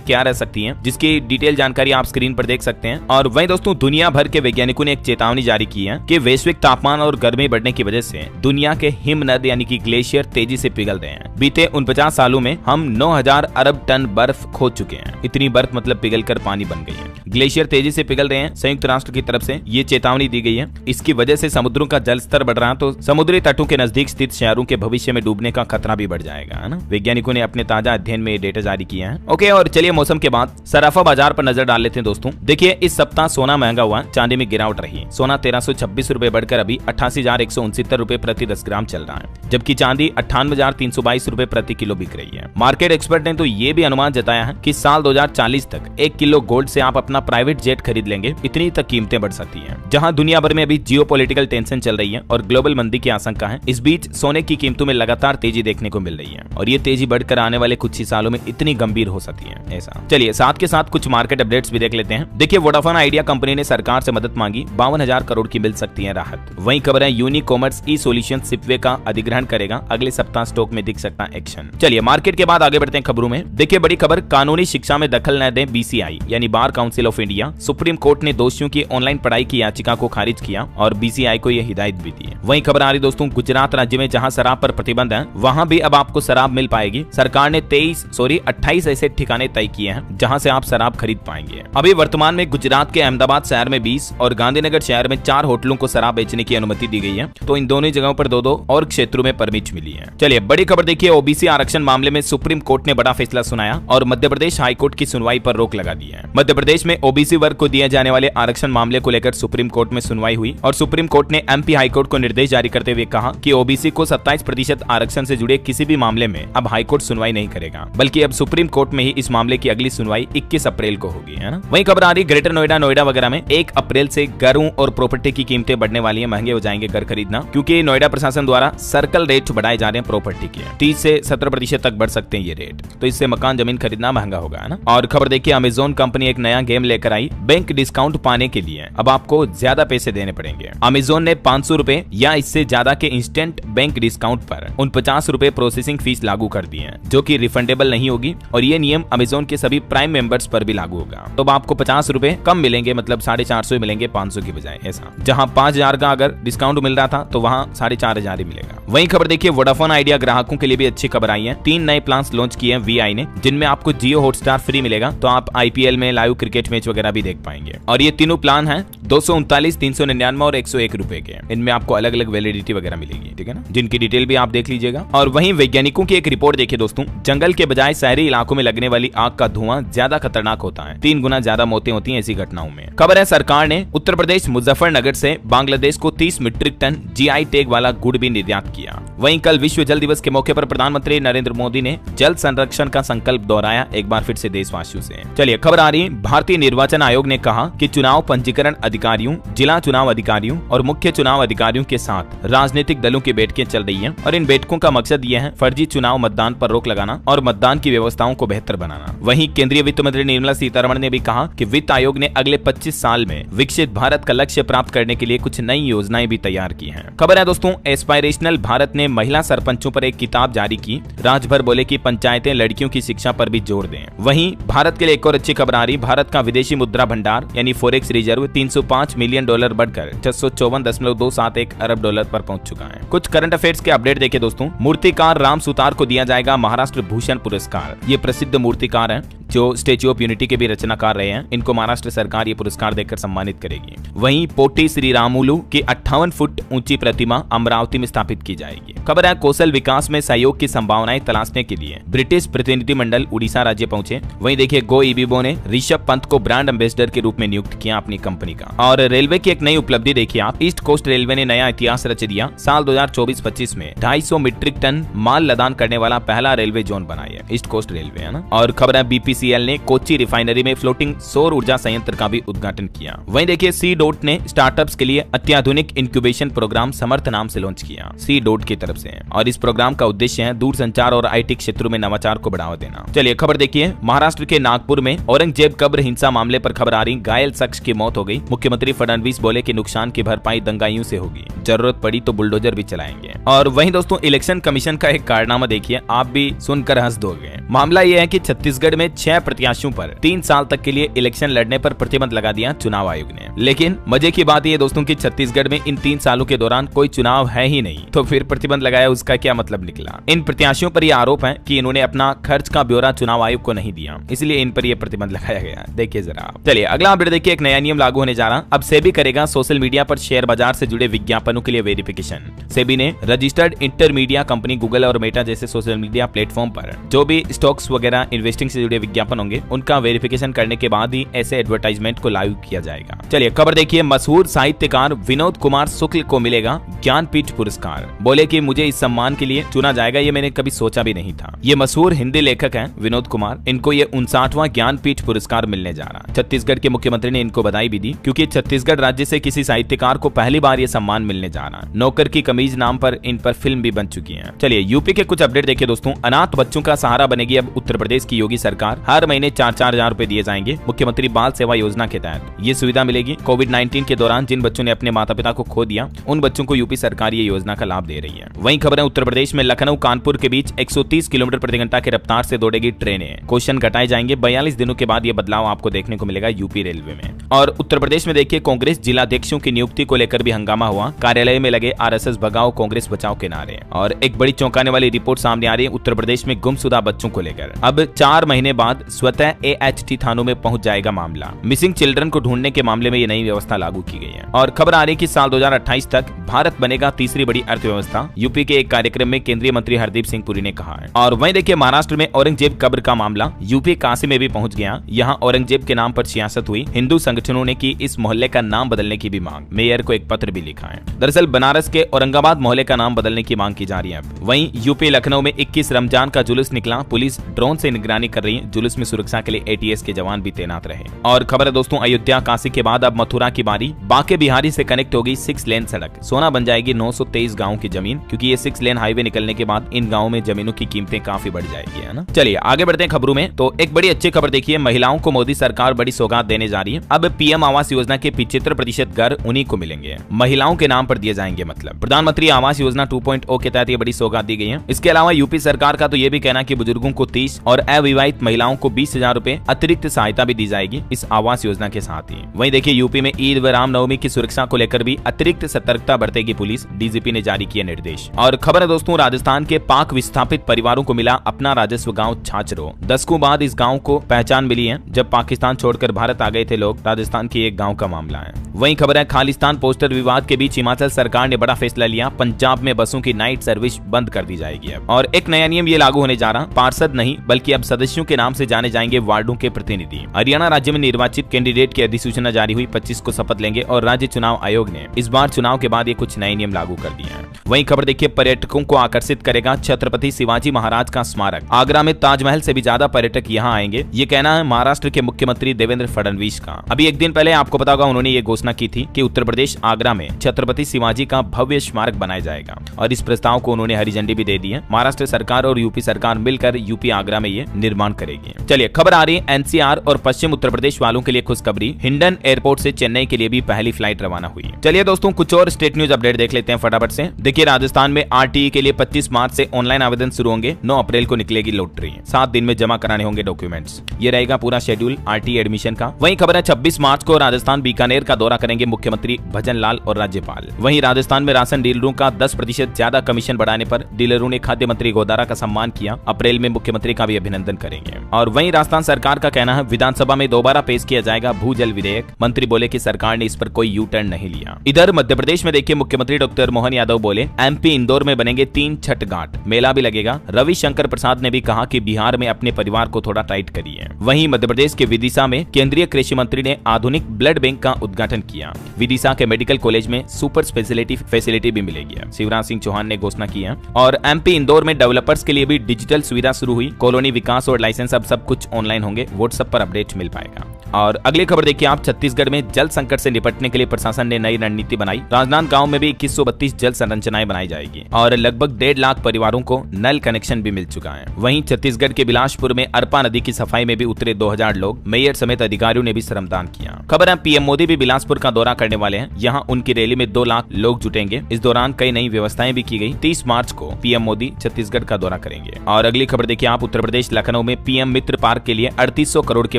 क्या रह सकती हैं, जिसकी डिटेल जानकारी आप स्क्रीन पर देख सकते हैं। और वहीं दोस्तों, दुनिया भर के वैज्ञानिकों ने एक चेतावनी जारी की है कि वैश्विक तापमान और गर्मी बढ़ने की वजह से दुनिया के हिमनद यानी कि ग्लेशियर तेजी से पिघल रहे हैं। बीते 49 सालों में हम 9000 अरब टन बर्फ खो चुके हैं। इतनी बर्फ मतलब पिघलकर पानी बन गई है। ग्लेशियर तेजी से पिघल रहे हैं। संयुक्त राष्ट्र की तरफ से ये चेतावनी दी गई है। इसकी वजह से समुद्रों का जल स्तर बढ़ रहा है, तो समुद्री तटों के नजदीक स्थित शहरों के भविष्य में डूबने का खतरा भी बढ़ जाएगा, है ना। वैज्ञानिकों ने अपने ताजा अध्ययन में डेटा जारी किया है। ओके, और चलिए मौसम के बाद सराफा बाजार पर नजर डाल लेते हैं दोस्तों। देखिए इस सप्ताह सोना महंगा हुआ, चांदी में गिरावट रही। सोना 1326 रुपए बढ़कर अभी 88,169 रुपए प्रति 10 ग्राम चल रहा है, जबकि चांदी 98,322 रुपए प्रति किलो बिक रही है। मार्केट एक्सपर्ट ने तो ये भी अनुमान जताया है कि साल 2040 तक 1 किलो गोल्ड से आप अपना प्राइवेट जेट खरीद लेंगे। इतनी तक कीमतें बढ़ सकती हैं। जहां दुनिया भर में अभी जियोपॉलिटिकल टेंशन चल रही है और ग्लोबल मंदी की आशंका है, इस बीच सोने की कीमतों में लगातार तेजी देखने को मिल रही है और ये तेजी बढ़कर आने वाले कुछ ही सालों में इतनी गंभीर हो सकती है ऐसा। चलिए साथ के साथ कुछ मार्केट अपडेट्स भी देख लेते हैं। देखिए वोडाफोन आइडिया कंपनी ने सरकार से मदद मांगी, 52,000 करोड़ की मिल सकती है राहत। वहीं खबर है यूनिकॉमर्स ई सॉल्यूशन सिपवे का अधिग्रहण करेगा, अगले सप्ताह स्टॉक में दिख सकता है एक्शन। चलिए मार्केट के बाद आगे बढ़ते हैं खबरों में। देखिए बड़ी खबर, कानूनी शिक्षा में दखल न दे BCI यानी bar council of India. Supreme court ने दोषियों की ऑनलाइन पढ़ाई की याचिका को खारिज किया और BCI को यह हिदायत भी दी है। वहीं खबर आ रही दोस्तों, गुजरात राज्य में जहां शराब पर प्रतिबंध है, वहां भी अब आपको शराब मिल पाएगी। सरकार ने 28 ऐसे ठिकाने तय किए हैं जहां से आप शराब खरीद पाएंगे। अभी वर्तमान में गुजरात के अहमदाबाद शहर में 20 और गांधीनगर शहर में 4 होटलों को शराब बेचने की अनुमति दी गई है, तो इन दोनों जगहों पर 2-2 और क्षेत्रों में परमिट मिली है। चलिए बड़ी खबर देखिए, OBC आरक्षण मामले में सुप्रीम कोर्ट ने बड़ा फैसला सुनाया और मध्य प्रदेश हाईकोर्ट की सुनवाई पर रोक लगा दी है। मध्य प्रदेश में में ओबीसी वर्ग को दिए जाने वाले आरक्षण मामले को लेकर सुप्रीम कोर्ट में सुनवाई हुई और सुप्रीम कोर्ट ने एमपी हाईकोर्ट को निर्देश जारी करते हुए कहा कि ओबीसी को 27% आरक्षण से जुड़े किसी भी मामले में अब हाईकोर्ट सुनवाई नहीं करेगा, बल्कि अब सुप्रीम कोर्ट में ही इस मामले की अगली सुनवाई 21 अप्रैल को होगी, है ना। वहीं खबर आ रही ग्रेटर नोएडा वगैरह में 1 अप्रैल से घरों और प्रॉपर्टी की कीमतें बढ़ने वाली है, महंगे हो जाएंगे घर खरीदना, क्योंकि नोएडा प्रशासन द्वारा सर्कल रेट बढ़ाए जा रहे हैं प्रॉपर्टी के 30 से 17% तक बढ़ सकते हैं ये रेट, तो इससे मकान जमीन खरीदना महंगा होगा, है ना। और खबर देखिए अमेज़न कंपनी एक नया गेम लेकर आई, बैंक डिस्काउंट पाने के लिए अब आपको ज्यादा पैसे देने पड़ेंगे। अमेज़न ने 500 रुपए या इससे ज्यादा के इंस्टेंट बैंक डिस्काउंट पर 49 रुपए प्रोसेसिंग फीस लागू कर दी है, जो कि रिफंडेबल नहीं होगी और ये नियम अमेज़न के सभी प्राइम मेंबर्स पर भी लागू होगा। तो आपको 50 रुपए कम मिलेंगे, मतलब 450 मिलेंगे 500 की बजाय, ऐसा। जहां 5000 का अगर डिस्काउंट मिल रहा था तो वहां 4500 ही मिलेगा। वहीं खबर देखिए वोडाफोन आइडिया ग्राहकों के लिए भी अच्छी खबर आई है। 3 नए प्लान लॉन्च किए हैं वीआई ने, जिनमें आपको जियो हॉटस्टार फ्री मिलेगा, तो आप आईपीएल में लाइव क्रिकेट मैच वगैरह भी देख पाएंगे। और ये तीनों प्लान हैं 239, 399 और 101 रुपए के। इनमें आपको अलग अलग वैलिडिटी वगैरह मिलेगी, ठीक है ना, जिनकी डिटेल भी आप देख लीजिएगा। और वहीं वैज्ञानिकों की एक रिपोर्ट देखिए दोस्तों, जंगल के बजाय शहरी इलाकों में लगने वाली आग का धुआं ज्यादा खतरनाक होता है, 3 गुना ज्यादा मौतें होती हैं ऐसी घटनाओं में। खबर है सरकार ने उत्तर प्रदेश मुजफ्फरनगर से बांग्लादेश को 30 मीट्रिक टन जीआई टैग वाला गुड़ भी निर्यात किया। वहीं कल विश्व जल दिवस के मौके पर प्रधानमंत्री नरेंद्र मोदी ने जल संरक्षण का संकल्प दोहराया एक बार फिर से देशवासियों से। चलिए खबर आ रही, भारतीय निर्वाचन आयोग ने कहा कि चुनाव पंजीकरण अधिकारियों, जिला चुनाव अधिकारियों और मुख्य चुनाव अधिकारियों के साथ राजनीतिक दलों की बैठकें चल रही हैं और इन बैठकों का मकसद यह है फर्जी चुनाव मतदान पर रोक लगाना और मतदान की व्यवस्थाओं को बेहतर बनाना। वहीं केंद्रीय वित्त मंत्री निर्मला सीतारमण ने भी कहा कि वित्त आयोग ने अगले 25 साल में विकसित भारत का लक्ष्य प्राप्त करने के लिए कुछ नई योजनाएं भी तैयार की हैं। खबर है दोस्तों एस्पायरेशनल भारत ने महिला सरपंचों पर एक किताब जारी की। राजभर बोले कि पंचायतें लड़कियों की शिक्षा पर भी जोर दें। वहीं भारत के लिए एक और अच्छी खबर आ रही, भारत का विदेशी मुद्रा भंडार यानी फॉरेक्स रिजर्व $305 मिलियन बढ़कर $654.271 अरब पर पहुंच चुका है। कुछ करंट अफेयर्स के अपडेट देखिए दोस्तों, मूर्तिकार राम सुतार को दिया जाएगा महाराष्ट्र भूषण पुरस्कार। ये प्रसिद्ध मूर्तिकार हैं जो स्टेच्यू ऑफ यूनिटी के भी रचनाकार रहे हैं। इनको महाराष्ट्र सरकार ये पुरस्कार देकर सम्मानित करेगी। वहीं पोटी श्री रामुलु की 58 फुट ऊंची प्रतिमा अमरावती में स्थापित की जाएगी। खबर है कौशल विकास में सहयोग की संभावनाएं तलाशने के लिए ब्रिटिश प्रतिनिधिमंडल उड़ीसा राज्य पहुंचे। वहीं देखिए गो इबीबो ने ऋषभ पंत को ब्रांड एम्बेसडर के रूप में नियुक्त किया अपनी कंपनी का। और रेलवे की एक नई उपलब्धि देखिए आप, ईस्ट कोस्ट रेलवे ने नया इतिहास रच दिया। साल 2024-25 में 250 मीट्रिक टन माल लदान करने वाला पहला रेलवे जोन बनाया है ईस्ट कोस्ट रेलवे, है ना। और खबर है बीपीसीएल ने कोच्चि रिफाइनरी में फ्लोटिंग सौर ऊर्जा संयंत्र का भी उद्घाटन किया। वहीं देखिए सी डॉट ने स्टार्टअप्स के लिए अत्याधुनिक इंक्यूबेशन प्रोग्राम समर्थ नाम से लॉन्च किया, सी डॉट की तरफ से। और इस प्रोग्राम का उद्देश्य है दूरसंचार और आईटी क्षेत्रों में नवाचार को बढ़ावा देना। चलिए खबर देखिए, महाराष्ट्र के नागपुर में औरंगजेब कब्र हिंसा मामले पर खबर आ रही, घायल शख्स की मौत हो गई। मुख्यमंत्री फडणवीस बोले कि नुकसान की भरपाई दंगाइयों से होगी, जरूरत पड़ी तो बुलडोजर भी चलाएंगे। और वहीं दोस्तों इलेक्शन कमीशन का एक कारनामा देखिए, आप भी सुनकर हंस दोगे। मामला यह है कि छत्तीसगढ़ में 6 प्रत्याशियों पर 3 साल तक के लिए इलेक्शन लड़ने पर प्रतिबंध लगा दिया चुनाव आयोग ने। लेकिन मजे की बात यह दोस्तों कि छत्तीसगढ़ में इन 3 सालों के दौरान कोई चुनाव है ही नहीं, तो फिर प्रतिबंध लगाया उसका क्या मतलब निकला। इन प्रत्याशियों पर यह आरोप है कि इन्होंने अपना खर्च का ब्यौरा चुनाव आयोग को नहीं दिया, इसलिए इन पर यह प्रतिबंध लगाया गया। देखिए जरा। चलिए अगला अपडेट देखिए, एक नया नियम लागू होने जा रहा। अब सेबी करेगा सोशल मीडिया पर शेयर बाजार से जुड़े विज्ञापनों के लिए वेरिफिकेशन। सेबी ने रजिस्टर्ड इंटरमीडिया कंपनी गूगल और मेटा जैसे सोशल मीडिया प्लेटफॉर्म पर जो भी स्टॉक्स वगैरह इन्वेस्टिंग से जुड़े विज्ञापन होंगे उनका वेरिफिकेशन करने के बाद ही ऐसे एडवर्टाइजमेंट को लागू किया जाएगा। चलिए खबर देखिए, मशहूर साहित्यकार विनोद कुमार शुक्ल को मिलेगा ज्ञानपीठ पुरस्कार। बोले कि मुझे इस सम्मान के लिए चुना जाएगा, ये मैंने कभी सोचा भी नहीं था। ये मशहूर हिंदी लेखक हैं विनोद कुमार, इनको ये 59वां ज्ञानपीठ पुरस्कार मिलने जा रहा। छत्तीसगढ़ के मुख्यमंत्री ने इनको बधाई भी दी, क्योंकि छत्तीसगढ़ राज्य से किसी साहित्यकार को पहली बार ये सम्मान मिलने जा रहा। नौकर की कमीज नाम पर इन पर फिल्म भी बन चुकी है। चलिए यूपी के कुछ अपडेट देखिए दोस्तों, अनाथ बच्चों का सहारा बनेगी अब उत्तर प्रदेश की योगी सरकार। हर महीने 4-4 हजार रुपए दिए जाएंगे मुख्यमंत्री बाल सेवा योजना के तहत। ये सुविधा मिलेगी कोविड-19 के दौरान जिन बच्चों ने अपने माता पिता को खो दिया, उन बच्चों को यूपी सरकार ये योजना का लाभ दे रही है। वहीं खबर है उत्तर प्रदेश में लखनऊ कानपुर के बीच 130 किलोमीटर प्रति घंटा की रफ्तार से दौड़ेगी ट्रेनें। क्वेश्चन घटाए जाएंगे। 42 दिनों के बाद ये बदलाव आपको देखने को मिलेगा यूपी रेलवे में। और उत्तर प्रदेश में देखिए कांग्रेस जिलाध्यक्षों की नियुक्ति को लेकर भी हंगामा हुआ। कार्यालय में लगे आरएसएस भगाओ कांग्रेस बचाओ के नारे। और एक बड़ी चौंकाने वाली रिपोर्ट सामने आ रही है, उत्तर प्रदेश में गुमशुदा बच्चों को लेकर। अब 4 महीने बाद स्वतः AHT थानों में पहुंच जाएगा मामला। मिसिंग चिल्ड्रन को ढूंढने के मामले में ये नई व्यवस्था लागू की गई है। और खबर आ रही कि साल 2028 तक भारत बनेगा तीसरी बड़ी अर्थव्यवस्था, यूपी के एक कार्यक्रम में केंद्रीय मंत्री हरदीप सिंह पुरी ने कहा है। और वहीं देखिए महाराष्ट्र में औरंगजेब कब्र का मामला यूपी काशी में भी पहुंच गया। यहाँ औरंगजेब के नाम पर सियासत हुई। हिंदू संगठनों ने की इस मोहल्ले का नाम बदलने की भी मांग, मेयर को एक पत्र भी लिखा है। दरअसल बनारस के औरंगाबाद मोहल्ले का नाम बदलने की मांग की जा रही है। वहीं यूपी लखनऊ में 21 रमजान का जुलूस निकला। पुलिस ड्रोन से निगरानी कर रही है। जुलूस में सुरक्षा के लिए ATS के जवान भी तैनात रहे। और खबर है दोस्तों, अयोध्या काशी के बाद अब मथुरा की बारी। बांके बिहारी से कनेक्ट होगी 6 लेन सड़क। सोना बन जाएगी 923 गाँव की जमीन, क्योंकि ये 6 लेन हाईवे निकलने के बाद इन गाँव में जमीनों की कीमतें काफी बढ़ जाएगी, है ना। चलिए आगे बढ़ते हैं खबरों में। तो एक बड़ी अच्छी खबर देखिए, महिलाओं को मोदी सरकार बड़ी सौगात देने जा रही है। अब PM आवास योजना के 75% घर उन्हीं को मिलेंगे, महिलाओं के नाम पर दिए जाएंगे। मतलब प्रधानमंत्री आवास योजना 2.0 के तहत ये बड़ी सौगात दी गई है। इसके अलावा यूपी सरकार का तो ये भी कहना कि बुजुर्गों को 30 और अविवाहित महिलाओं को 20,000 रुपए अतिरिक्त सहायता भी दी जाएगी इस आवास योजना के साथ ही। वहीं देखिए यूपी में ईद व रामनवमी की सुरक्षा को लेकर भी अतिरिक्त सतर्कता बरतेगी पुलिस, DGP ने जारी किया निर्देश। और खबर है दोस्तों, राजस्थान के पाक विस्थापित परिवारों को मिला अपना राजस्व गाँव छाछरो। दशकों बाद इस गाँव को पहचान मिली है। जब पाकिस्तान छोड़कर भारत आ गए थे लोग, राजस्थान के एक गाँव का मामला है। वहीं खबर है, खालिस्तान पोस्टर विवाद के बीच हिमाचल सरकार ने बड़ा फैसला लिया। पंजाब में बसों की नाइट सर्विस बंद कर दी जाएगी अब। और एक नया नियम ये लागू होने जा रहा, पार्षद नहीं बल्कि अब सदस्यों के नाम से जाने जाएंगे वार्डों के प्रतिनिधि। हरियाणा राज्य में निर्वाचित कैंडिडेट की अधिसूचना जारी हुई, 25 को शपथ लेंगे। और राज्य चुनाव आयोग ने इस बार चुनाव के बाद ये कुछ नए नियम लागू कर दिए हैं। वहीं खबर देखिए, पर्यटकों को आकर्षित करेगा छत्रपति शिवाजी महाराज का स्मारक। आगरा में ताजमहल से भी ज्यादा पर्यटक यहाँ आएंगे, ये कहना है महाराष्ट्र के मुख्यमंत्री देवेंद्र फडणवीस का। अभी एक दिन पहले आपको पता होगा उन्होंने ये घोषणा की थी कि उत्तर प्रदेश आगरा में छत्रपति शिवाजी का भव्य स्मारक बनाया जाएगा। और इस प्रस्ताव को उन्होंने हरी झंडी भी दे दी है। महाराष्ट्र सरकार और यूपी सरकार मिलकर यूपी आगरा में ये निर्माण करेगी। चलिए खबर आ रही है, NCR और पश्चिम उत्तर प्रदेश वालों के लिए खुशखबरी। हिंडन एयरपोर्ट से चेन्नई के लिए भी पहली फ्लाइट रवाना हुई। चलिए दोस्तों कुछ और स्टेट न्यूज अपडेट देख लेते हैं फटाफट से। देखिए राजस्थान में RTE के लिए 25 मार्च से ऑनलाइन आवेदन शुरू होंगे। 9 अप्रैल को निकलेगी लॉटरी। 7 दिन में जमा कराने होंगे डॉक्यूमेंट्स। ये रहेगा पूरा शेड्यूल RTE एडमिशन का। वहीं खबर है 26 मार्च को राजस्थान बीकानेर का दौरा करेंगे मुख्यमंत्री भजन लाल और राज्यपाल। वहीं राजस्थान में राशन डीलरों का 10% ज्यादा कमीशन बढ़ाने पर डीलरों ने खाद्य मंत्री गोदारा का सम्मान किया। अप्रैल में मुख्यमंत्री का भी अभिनंदन करेंगे। और वहीं राजस्थान सरकार का कहना है विधानसभा में दोबारा पेश किया जाएगा भूजल विधेयक। मंत्री बोले कि सरकार ने इस पर कोई यू टर्न नहीं लिया। इधर मध्य प्रदेश में देखिए मुख्यमंत्री डॉक्टर मोहन यादव बोले MP इंदौर में बनेंगे 3 छठ घाट, मेला भी लगेगा। रविशंकर प्रसाद ने भी कहा कि बिहार में अपने परिवार को थोड़ा टाइट करिए। वहीं मध्य प्रदेश के विदिशा में केंद्रीय कृषि मंत्री ने आधुनिक ब्लड बैंक का उद्घाटन किया। विदिशा के मेडिकल कॉलेज में सुपर स्पेशलिटी फैसिलिटी भी मिलेगी। शिवराज सिंह चौहान ने घोषणा की है। और MP इंदौर में डेवलपर्स के लिए भी डिजिटल सुविधा शुरू हुई। कॉलोनी विकास और लाइसेंस अब सब कुछ ऑनलाइन होंगे। व्हाट्सएप पर अपडेट मिल पाएगा। और अगली खबर देखिए आप, छत्तीसगढ़ में जल संकट से निपटने के लिए प्रशासन ने नई रणनीति बनाई। राजनांद गांव में भी 2132 जल संरचनाएं बनाई जाएगी। और लगभग 1.5 लाख परिवारों को नल कनेक्शन भी मिल चुका है। वहीं छत्तीसगढ़ के बिलासपुर में अरपा नदी की सफाई में भी उतरे 2000 लोग। मेयर समेत अधिकारियों ने भी श्रमदान किया। खबर है PM मोदी भी बिलासपुर का दौरा करने वाले हैं। यहाँ उनकी रैली में 2 लाख लोग जुटेंगे। इस दौरान कई नई व्यवस्थाएं भी की गई। 30 मार्च को PM मोदी छत्तीसगढ़ का दौरा करेंगे। और अगली खबर देखिए आप, उत्तर प्रदेश लखनऊ में PM मित्र पार्क के लिए 3800 करोड़ के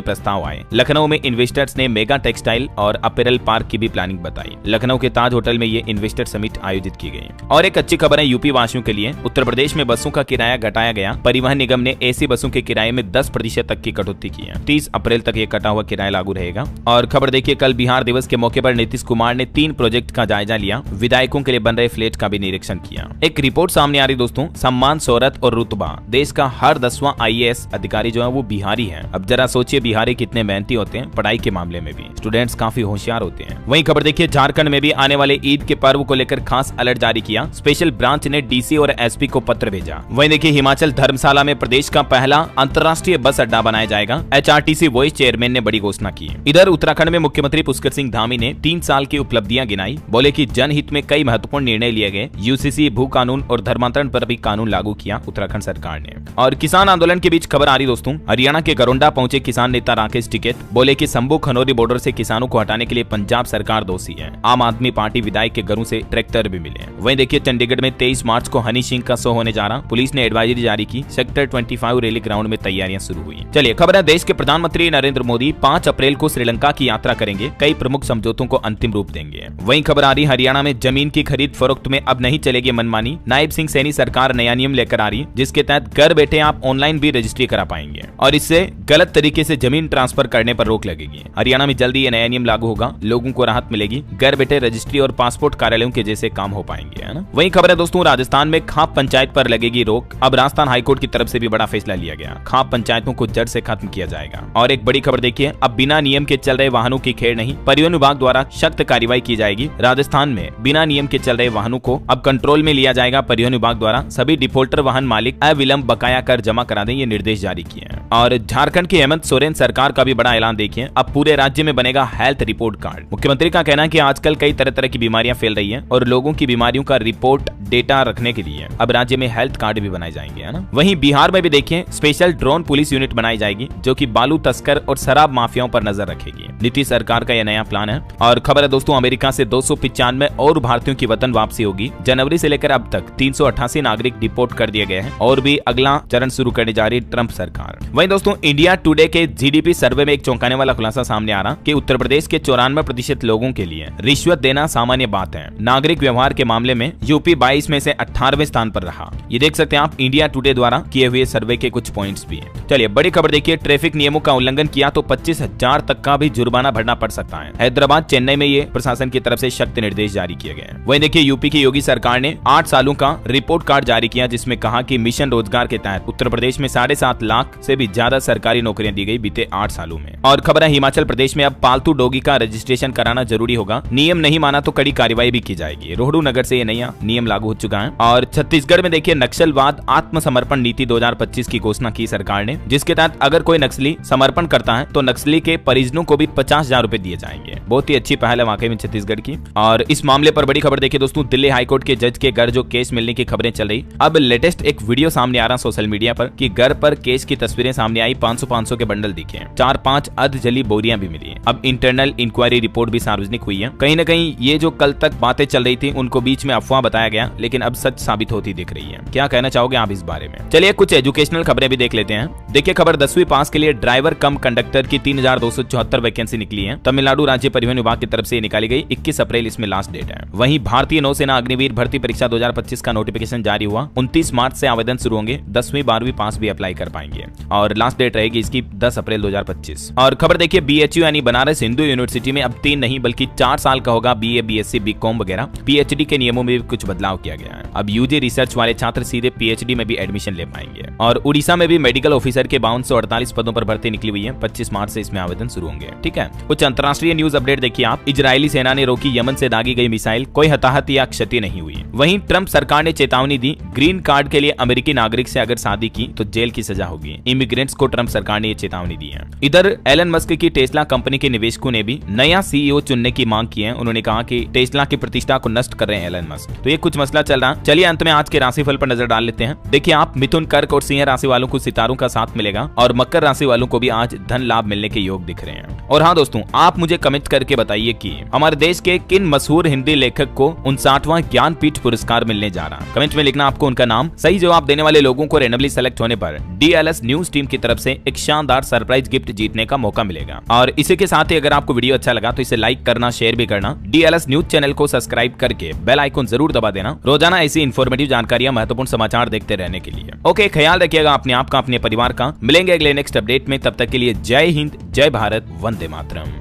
प्रस्ताव आए। लखनऊ में इन्वेस्टर्स ने मेगा टेक्सटाइल और अपैरल पार्क की भी प्लानिंग बताई। लखनऊ के ताज होटल में ये इन्वेस्टर समिट आयोजित की गई। और एक अच्छी खबर है यूपी वासियों के लिए, उत्तर प्रदेश में बसों का किराया घटाया गया। परिवहन निगम ने AC बसों के किराए में 10% तक की कटौती की है। 30 अप्रैल तक ये कटा हुआ किराया लागू रहेगा। और खबर देखिए, कल बिहार दिवस के मौके पर नीतीश कुमार ने 3 प्रोजेक्ट का जायजा लिया। विधायकों के लिए बन रहे फ्लैट का भी निरीक्षण किया। एक रिपोर्ट सामने आ रही दोस्तों, सम्मान, शोहरत और रुतबा, देश का हर 10वां IAS अधिकारी जो है वो बिहारी है। अब जरा सोचिए बिहारी कितने मेहनती होते हैं, पढ़ाई के मामले में भी स्टूडेंट्स काफी होशियार होते हैं। वहीं खबर देखिए, झारखंड में भी आने वाले ईद के पर्व को लेकर खास अलर्ट जारी किया। स्पेशल ब्रांच ने DC और SP को पत्र भेजा। वहीं देखिए हिमाचल धर्मशाला में प्रदेश का पहला अंतर्राष्ट्रीय बस अड्डा बनाया जाएगा। HRTC वाइस चेयरमैन ने बड़ी घोषणा की। इधर उत्तराखंड में मुख्यमंत्री पुष्कर सिंह धामी ने 3 साल की उपलब्धियां गिनाई। बोले कि जनहित में कई महत्वपूर्ण निर्णय लिए गए। UCC, भू कानून और धर्मांतरण पर भी कानून लागू किया उत्तराखंड सरकार ने। और किसान आंदोलन के बीच खबर आ रही दोस्तों, हरियाणा के गरोंडा पहुंचे किसान नेता राकेश टिकैत। बोले कि शंभू खनौरी बॉर्डर से किसानों को हटाने के लिए पंजाब सरकार दोषी है। आम आदमी पार्टी विधायक के घरों से ट्रैक्टर भी मिले। वहीं देखिए चंडीगढ़ में 23 मार्च को हनी सिंह का शो होने जा रहा। पुलिस ने एडवाइजरी जारी की। सेक्टर 25 रैली ग्राउंड में तैयारियां शुरू हुई। चलिए खबर है, देश के प्रधानमंत्री नरेंद्र मोदी 5 अप्रैल को श्रीलंका की यात्रा करेंगे। कई प्रमुख समझौतों को अंतिम रूप देंगे। वहीं खबर आ रही, हरियाणा में जमीन की खरीद फरोख्त में अब नहीं चलेगी मनमानी। नायब सिंह सैनी सरकार नया नियम लेकर आ रही, जिसके तहत घर बैठे आप ऑनलाइन भी रजिस्ट्री करा पाएंगे और इससे गलत तरीके से जमीन ट्रांसफर करने पर रोक लगेगी। हरियाणा में जल्दी ये नया नियम लागू होगा, लोगों को राहत मिलेगी, घर बैठे रजिस्ट्री और पासपोर्ट कार्यालयों के जैसे काम हो पाएंगे, है ना। वही खबर है दोस्तों, राजस्थान में खाप पंचायत पर लगेगी रोक। अब राजस्थान हाईकोर्ट की तरफ से भी बड़ा फैसला लिया गया, खाप पंचायतों को जड़ से खत्म किया जाएगा। और एक बड़ी खबर देखिए, अब बिना नियम के चल रहे वाहनों की खेड़ नहीं, परिवहन विभाग द्वारा सख्त कार्रवाई की जाएगी। राजस्थान में बिना नियम के चल रहे वाहनों को अब कंट्रोल में लिया जाएगा। परिवहन विभाग द्वारा सभी डिफॉल्टर वाहन मालिक अविलंब बकाया कर जमा करा दें, ये निर्देश जारी किए हैं। और झारखंड की हेमंत सोरेन सरकार का भी बड़ा ऐलान देखिए, अब पूरे राज्य में बनेगा हेल्थ रिपोर्ट कार्ड। मुख्यमंत्री का कहना है कि आजकल कई तरह तरह की बीमारियां फैल रही हैं और लोगों की बीमारियों का रिपोर्ट डेटा रखने के लिए अब राज्य में हेल्थ कार्ड भी बनाए जाएंगे, है ना। वहीं बिहार में भी देखिए, स्पेशल ड्रोन पुलिस यूनिट बनाई जाएगी जो कि बालू तस्कर और शराब माफियाओं पर नजर रखेगी। नीतीश सरकार का यह नया प्लान है। और खबर है दोस्तों, अमेरिका से 295 और भारतीयों की वतन वापसी होगी। जनवरी से लेकर अब तक 388 नागरिक डिपोर्ट कर दिए गए हैं और भी अगला चरण शुरू करने जा रही ट्रंप सरकार। वहीं दोस्तों, इंडिया टुडे के जीडीपी सर्वे में एक चौंकाने वाला खुलासा सामने आ रहा कि उत्तर प्रदेश के 94% लोगों के लिए रिश्वत देना सामान्य बात है। नागरिक व्यवहार के मामले में यूपी 22 में से 18वें स्थान पर रहा। ये देख सकते हैं आप इंडिया टुडे द्वारा किए हुए सर्वे के कुछ पॉइंट्स भी हैं। चलिए बड़ी खबर देखिए, ट्रैफिक नियमों का उल्लंघन किया तो 25,000 तक का भी जुर्माना भरना पड़ सकता है। हैदराबाद, चेन्नई में ये प्रशासन की तरफ से सख्त निर्देश जारी किए गए हैं। वहीं देखिए, यूपी की योगी सरकार ने 8 सालों का रिपोर्ट कार्ड जारी किया जिसमें कहा कि मिशन रोजगार के तहत उत्तर प्रदेश में 7.5 लाख से भी ज्यादा सरकारी नौकरियां दी गई बीते 8 सालों में। और खबर है, हिमाचल प्रदेश में अब पालतू डॉगी का रजिस्ट्रेशन कराना जरूरी होगा। नियम नहीं माना तो कड़ी कार्रवाई भी की जाएगी। रोहडू नगर से ये नया नियम लागू हो चुका है। और छत्तीसगढ़ में देखिए, नक्सलवाद आत्मसमर्पण नीति 2025 की घोषणा की सरकार ने, जिसके तहत अगर कोई नक्सली समर्पण करता है तो नक्सली के परिजनों को भी 50,000 रुपए दिए जाएंगे। बहुत ही अच्छी पहल है वाकई में छत्तीसगढ़ की। और इस मामले पर बड़ी खबर देखिए दोस्तों, दिल्ली हाईकोर्ट के जज के घर जो केस मिलने की खबरें चल रही। अब लेटेस्ट एक वीडियो सामने आ रहा सोशल मीडिया पर कि घर पर केस की तस्वीरें सामने आई। 500 के बंडल दिखे, 4-5 अर्ध जली बोरियां भी मिली। अब इंटरनल इंक्वायरी रिपोर्ट भी सार्वजनिक हुई है। कहीं न कहीं ये जो कल तक बातें चल रही थी उनको बीच में अफवाह बताया गया, लेकिन अब सच साबित होती दिख रही है। क्या कहना चाहोगे आप इस बारे में? चलिए कुछ एजुकेशनल खबरें भी देख लेते हैं। देखिए खबर, 10वीं पास के लिए ड्राइवर कम कंडक्टर की 3,274 वैकेंसी निकली है। तमिलनाडु राज्य परिवहन विभाग की तरफ से निकाली गई। 21 अप्रैल इसमें लास्ट डेट है। वहीं भारतीय नौसेना अग्निवीर भर्ती परीक्षा 2025 का नोटिफिकेशन जारी हुआ। 29 मार्च से आवेदन शुरू होंगे। 10वीं 12वीं पास भी अप्लाई कर पाएंगे और लास्ट डेट रहेगी इसकी 10 अप्रैल 2025। और खबर देखिए, BHU यानी बनारस हिंदू यूनिवर्सिटी में अब 3 नहीं बल्कि 4 साल का होगा BA, BSc, BCom वगैरह। PhD के नियमों में भी कुछ बदलाव किया गया है। अब UG रिसर्च वाले छात्र सीधे PhD में भी एडमिशन ले पाएंगे। और उड़ीसा में भी मेडिकल ऑफिसर के 5248 पदों पर भर्ती निकली हुई है। 25 मार्च से इसमें आवेदन शुरू होंगे। ठीक है, कुछ अंतर्राष्ट्रीय न्यूज अपडेट देखिए आप। इजरायली सेना ने रोकी यमन से दागी गई मिसाइल, कोई हताहत या क्षति नहीं हुई। वहीं ट्रंप सरकार ने चेतावनी दी, ग्रीन कार्ड के लिए अमेरिकी नागरिक से अगर शादी की तो जेल की सजा होगी। इमिग्रेंट्स को ट्रंप सरकार ने ये चेतावनी दी है। इधर एलन मस्क की टेस्ला कंपनी के निवेशकों ने भी नया CEO चुनने की मांग की है। उन्होंने कहा कि टेस्ला की प्रतिष्ठा को नष्ट कर रहे हैं एलन मस्क। तो ये कुछ मसला चल रहा। चलिए अंत में आज के राशिफल पर नजर डाल लेते हैं। देखिए आप, मिथुन, कर्क और सिंह राशि वालों को सितारों का साथ मिलेगा और मकर राशि वालों को भी आज धन लाभ मिलने के योग दिख रहे हैं। और हाँ दोस्तों, आप मुझे कमेंट करके बताइए कि हमारे देश के किन मशहूर हिंदी लेखक को 59वां ज्ञानपीठ पुरस्कार मिलने जा रहा है। कमेंट में लिखना आपको उनका नाम। सही जवाब देने वाले लोगों को रैंडमली सेलेक्ट होने पर DLS न्यूज टीम की तरफ से एक शानदार सरप्राइज गिफ्ट जीतने का मौका मिलेगा। और इसी के साथ ही अगर आपको वीडियो अच्छा लगा तो इसे लाइक करना, शेयर भी करना। DLS न्यूज चैनल को सब्सक्राइब करके बेल आइकन जरूर दबा देना, रोजाना ऐसी इंफॉर्मेटिव जानकारियां, महत्वपूर्ण समाचार देखते रहने के लिए। ओके, ख्याल रखिएगा अपने आप का, अपने परिवार का। मिलेंगे अगले नेक्स्ट अपडेट में, तब तक के लिए जय हिंद, जय भारत, वंदे मातरम।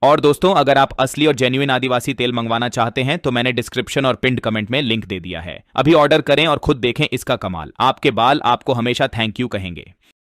और दोस्तों, अगर आप असली और जेन्युइन आदिवासी तेल मंगवाना चाहते हैं तो मैंने डिस्क्रिप्शन और पिंड कमेंट में लिंक दे दिया है। अभी ऑर्डर करें और खुद देखें इसका कमाल। आपके बाल आपको हमेशा थैंक यू कहेंगे।